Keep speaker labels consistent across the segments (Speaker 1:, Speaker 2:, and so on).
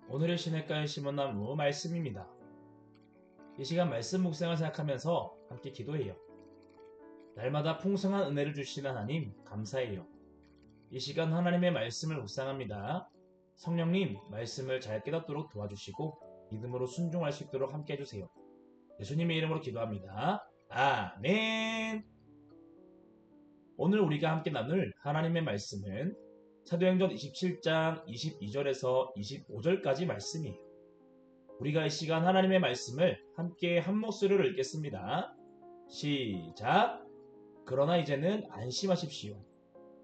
Speaker 1: 오늘의 시냇가에 심은 나무 말씀입니다. 이 시간 말씀 묵상을 생각하면서 함께 기도해요. 날마다 풍성한 은혜를 주시는 하나님 감사해요. 이 시간 하나님의 말씀을 묵상합니다. 성령님 말씀을 잘 깨닫도록 도와주시고 믿음으로 순종할 수 있도록 함께 해주세요. 예수님의 이름으로 기도합니다. 아멘. 오늘 우리가 함께 나눌 하나님의 말씀은 사도행전 27장 22절에서 25절까지 말씀이에요. 우리가 이 시간 하나님의 말씀을 함께 한 목소리로 읽겠습니다. 시작! 그러나 이제는 안심하십시오.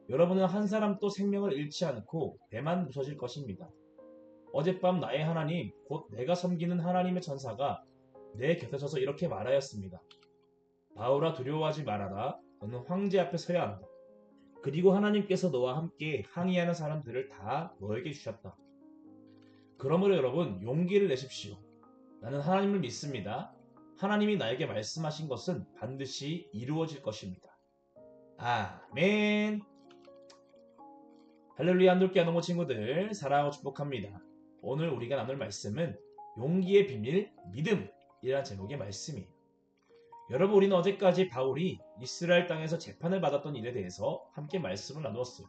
Speaker 1: 여러분은 한 사람도 생명을 잃지 않고 배만 부서질 것입니다. 어젯밤 나의 하나님, 곧 내가 섬기는 하나님의 전사가 내 곁에 서서 이렇게 말하였습니다. 바울아, 두려워하지 말아라. 너는 황제 앞에 서야 한다. 그리고 하나님께서 너와 함께 항의하는 사람들을 다 너에게 주셨다. 그러므로 여러분, 용기를 내십시오. 나는 하나님을 믿습니다. 하나님이 나에게 말씀하신 것은 반드시 이루어질 것입니다. 아멘. 할렐루야. 한돌기 한동호 친구들 사랑하고 축복합니다. 오늘 우리가 나눌 말씀은 용기의 비밀, 믿음이라는 제목의 말씀이에요. 여러분, 우리는 어제까지 바울이 이스라엘 땅에서 재판을 받았던 일에 대해서 함께 말씀을 나누었어요.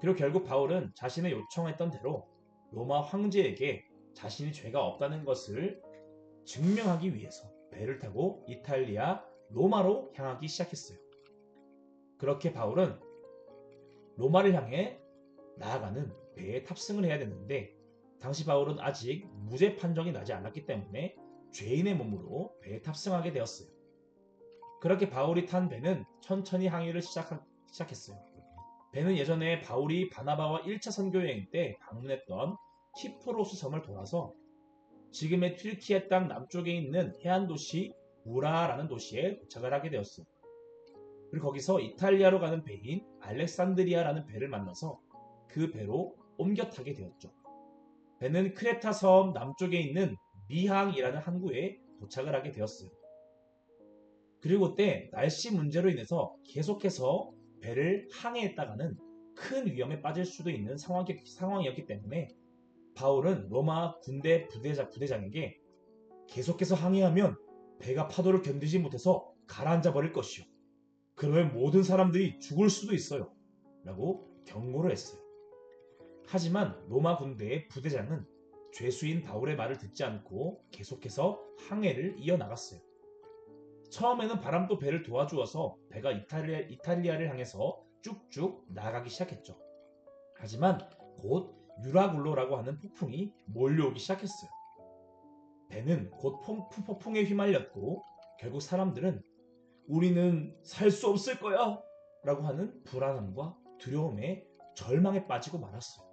Speaker 1: 그리고 결국 바울은 자신의 요청했던 대로 로마 황제에게 자신이 죄가 없다는 것을 증명하기 위해서 배를 타고 이탈리아 로마로 향하기 시작했어요. 그렇게 바울은 로마를 향해 나아가는 배에 탑승을 해야 되는데 당시 바울은 아직 무죄 판정이 나지 않았기 때문에 죄인의 몸으로 배에 탑승하게 되었어요. 그렇게 바울이 탄 배는 천천히 항해를 시작했어요. 배는 예전에 바울이 바나바와 1차 선교여행 때 방문했던 키프로스 섬을 돌아서 지금의 튀르키예 땅 남쪽에 있는 해안 도시 무라라는 도시에 도착을 하게 되었어요. 그리고 거기서 이탈리아로 가는 배인 알렉산드리아라는 배를 만나서 그 배로 옮겨 타게 되었죠. 배는 크레타 섬 남쪽에 있는 미항이라는 항구에 도착을 하게 되었어요. 그리고 그때 날씨 문제로 인해서 계속해서 배를 항해했다가는 큰 위험에 빠질 수도 있는 상황이었기 때문에 바울은 로마 군대 부대장에게 계속해서 항해하면 배가 파도를 견디지 못해서 가라앉아 버릴 것이요. 그러면 모든 사람들이 죽을 수도 있어요. 라고 경고를 했어요. 하지만 로마 군대의 부대장은 죄수인 바울의 말을 듣지 않고 계속해서 항해를 이어나갔어요. 처음에는 바람도 배를 도와주어서 배가 이탈리아를 향해서 쭉쭉 나가기 시작했죠. 하지만 곧 유라굴로라고 하는 폭풍이 몰려오기 시작했어요. 배는 곧 폭풍에 휘말렸고 결국 사람들은 우리는 살 수 없을 거야 라고 하는 불안함과 두려움에 절망에 빠지고 말았어요.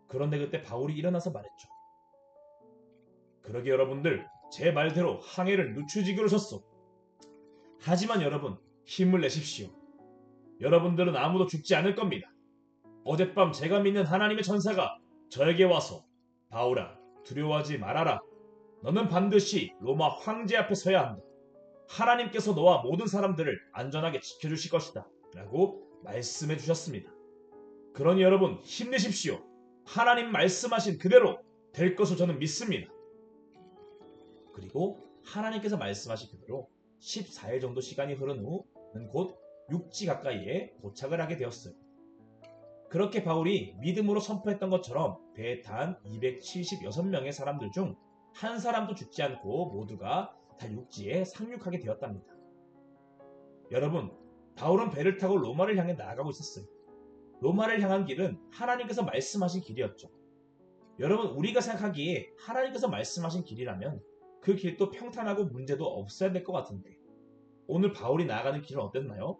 Speaker 1: 그런데 그때 바울이 일어나서 말했죠. 그러게 여러분들, 제 말대로 항해를 늦추지기로 섰어. 하지만 여러분, 힘을 내십시오. 여러분들은 아무도 죽지 않을 겁니다. 어젯밤 제가 믿는 하나님의 전사가 저에게 와서 바울아, 두려워하지 말아라. 너는 반드시 로마 황제 앞에 서야 한다. 하나님께서 너와 모든 사람들을 안전하게 지켜주실 것이다. 라고 말씀해 주셨습니다. 그러니 여러분, 힘내십시오. 하나님 말씀하신 그대로 될 것을 저는 믿습니다. 그리고 하나님께서 말씀하신 그대로 14일 정도 시간이 흐른 후는 곧 육지 가까이에 도착을 하게 되었어요. 그렇게 바울이 믿음으로 선포했던 것처럼 배에 탄 276명의 사람들 중 한 사람도 죽지 않고 모두가 다 육지에 상륙하게 되었답니다. 여러분, 바울은 배를 타고 로마를 향해 나아가고 있었어요. 로마를 향한 길은 하나님께서 말씀하신 길이었죠. 여러분, 우리가 생각하기에 하나님께서 말씀하신 길이라면 그 길도 평탄하고 문제도 없어야 될 것 같은데 오늘 바울이 나아가는 길은 어땠나요?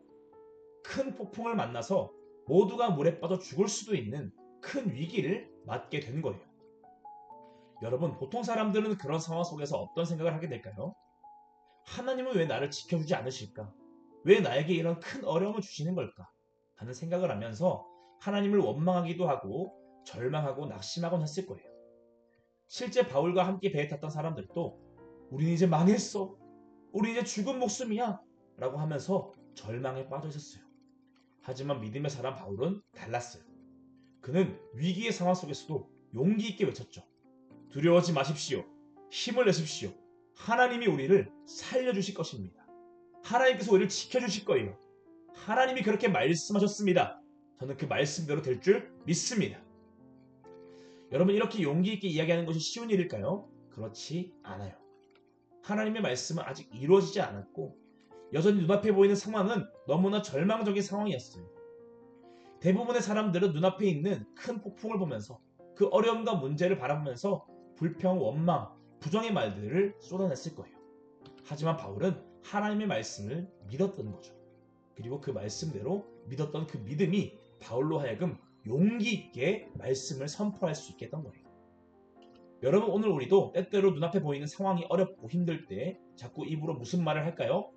Speaker 1: 큰 폭풍을 만나서 모두가 물에 빠져 죽을 수도 있는 큰 위기를 맞게 된 거예요. 여러분, 보통 사람들은 그런 상황 속에서 어떤 생각을 하게 될까요? 하나님은 왜 나를 지켜주지 않으실까? 왜 나에게 이런 큰 어려움을 주시는 걸까? 하는 생각을 하면서 하나님을 원망하기도 하고 절망하고 낙심하곤 했을 거예요. 실제 바울과 함께 배에 탔던 사람들도 우린 이제 망했어. 우리 이제 죽은 목숨이야. 라고 하면서 절망에 빠져 있었어요. 하지만 믿음의 사람 바울은 달랐어요. 그는 위기의 상황 속에서도 용기 있게 외쳤죠. 두려워하지 마십시오. 힘을 내십시오. 하나님이 우리를 살려주실 것입니다. 하나님께서 우리를 지켜주실 거예요. 하나님이 그렇게 말씀하셨습니다. 저는 그 말씀대로 될 줄 믿습니다. 여러분, 이렇게 용기 있게 이야기하는 것이 쉬운 일일까요? 그렇지 않아요. 하나님의 말씀은 아직 이루어지지 않았고 여전히 눈앞에 보이는 상황은 너무나 절망적인 상황이었어요. 대부분의 사람들은 눈앞에 있는 큰 폭풍을 보면서 그 어려움과 문제를 바라보면서 불평, 원망, 부정의 말들을 쏟아냈을 거예요. 하지만 바울은 하나님의 말씀을 믿었던 거죠. 그리고 그 말씀대로 믿었던 그 믿음이 바울로 하여금 용기 있게 말씀을 선포할 수 있게 했던 거예요. 여러분, 오늘 우리도 때때로 눈앞에 보이는 상황이 어렵고 힘들 때 자꾸 입으로 무슨 말을 할까요?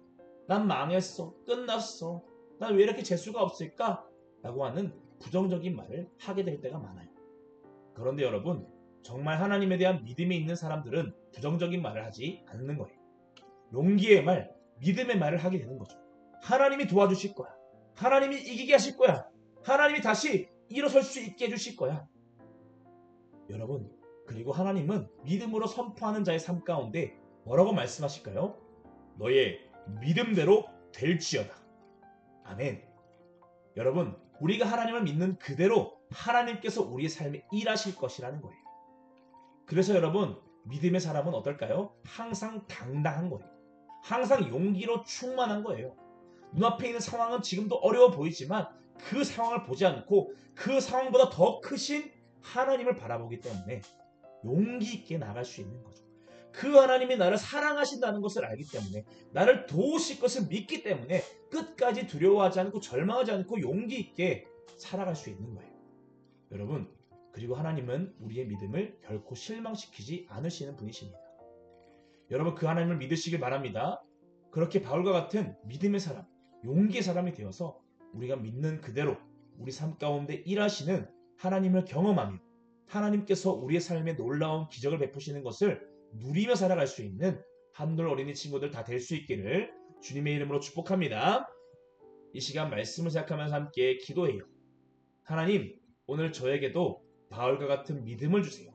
Speaker 1: 난 망했어. 끝났어. 난 왜 이렇게 재수가 없을까? 라고 하는 부정적인 말을 하게 될 때가 많아요. 그런데 여러분, 정말 하나님에 대한 믿음이 있는 사람들은 부정적인 말을 하지 않는 거예요. 용기의 말, 믿음의 말을 하게 되는 거죠. 하나님이 도와주실 거야. 하나님이 이기게 하실 거야. 하나님이 다시 일어설 수 있게 해주실 거야. 여러분, 그리고 하나님은 믿음으로 선포하는 자의 삶 가운데 뭐라고 말씀하실까요? 너의 믿음대로 될지어다. 아멘. 여러분, 우리가 하나님을 믿는 그대로 하나님께서 우리의 삶에 일하실 것이라는 거예요. 그래서 여러분, 믿음의 사람은 어떨까요? 항상 당당한 거예요. 항상 용기로 충만한 거예요. 눈앞에 있는 상황은 지금도 어려워 보이지만 그 상황을 보지 않고 그 상황보다 더 크신 하나님을 바라보기 때문에 용기 있게 나갈 수 있는 거죠. 그 하나님이 나를 사랑하신다는 것을 알기 때문에, 나를 도우실 것을 믿기 때문에 끝까지 두려워하지 않고 절망하지 않고 용기 있게 살아갈 수 있는 거예요. 여러분, 그리고 하나님은 우리의 믿음을 결코 실망시키지 않으시는 분이십니다. 여러분, 그 하나님을 믿으시길 바랍니다. 그렇게 바울과 같은 믿음의 사람, 용기의 사람이 되어서 우리가 믿는 그대로 우리 삶 가운데 일하시는 하나님을 경험하며 하나님께서 우리의 삶에 놀라운 기적을 베푸시는 것을 누리며 살아갈 수 있는 한돌 어린이 친구들 다 될 수 있기를 주님의 이름으로 축복합니다. 이 시간 말씀을 생각하면서 함께 기도해요. 하나님, 오늘 저에게도 바울과 같은 믿음을 주세요.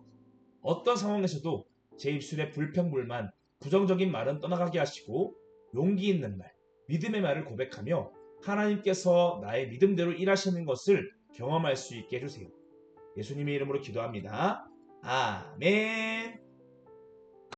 Speaker 1: 어떤 상황에서도 제 입술에 불평불만, 부정적인 말은 떠나가게 하시고 용기 있는 말, 믿음의 말을 고백하며 하나님께서 나의 믿음대로 일하시는 것을 경험할 수 있게 해주세요. 예수님의 이름으로 기도합니다. 아멘.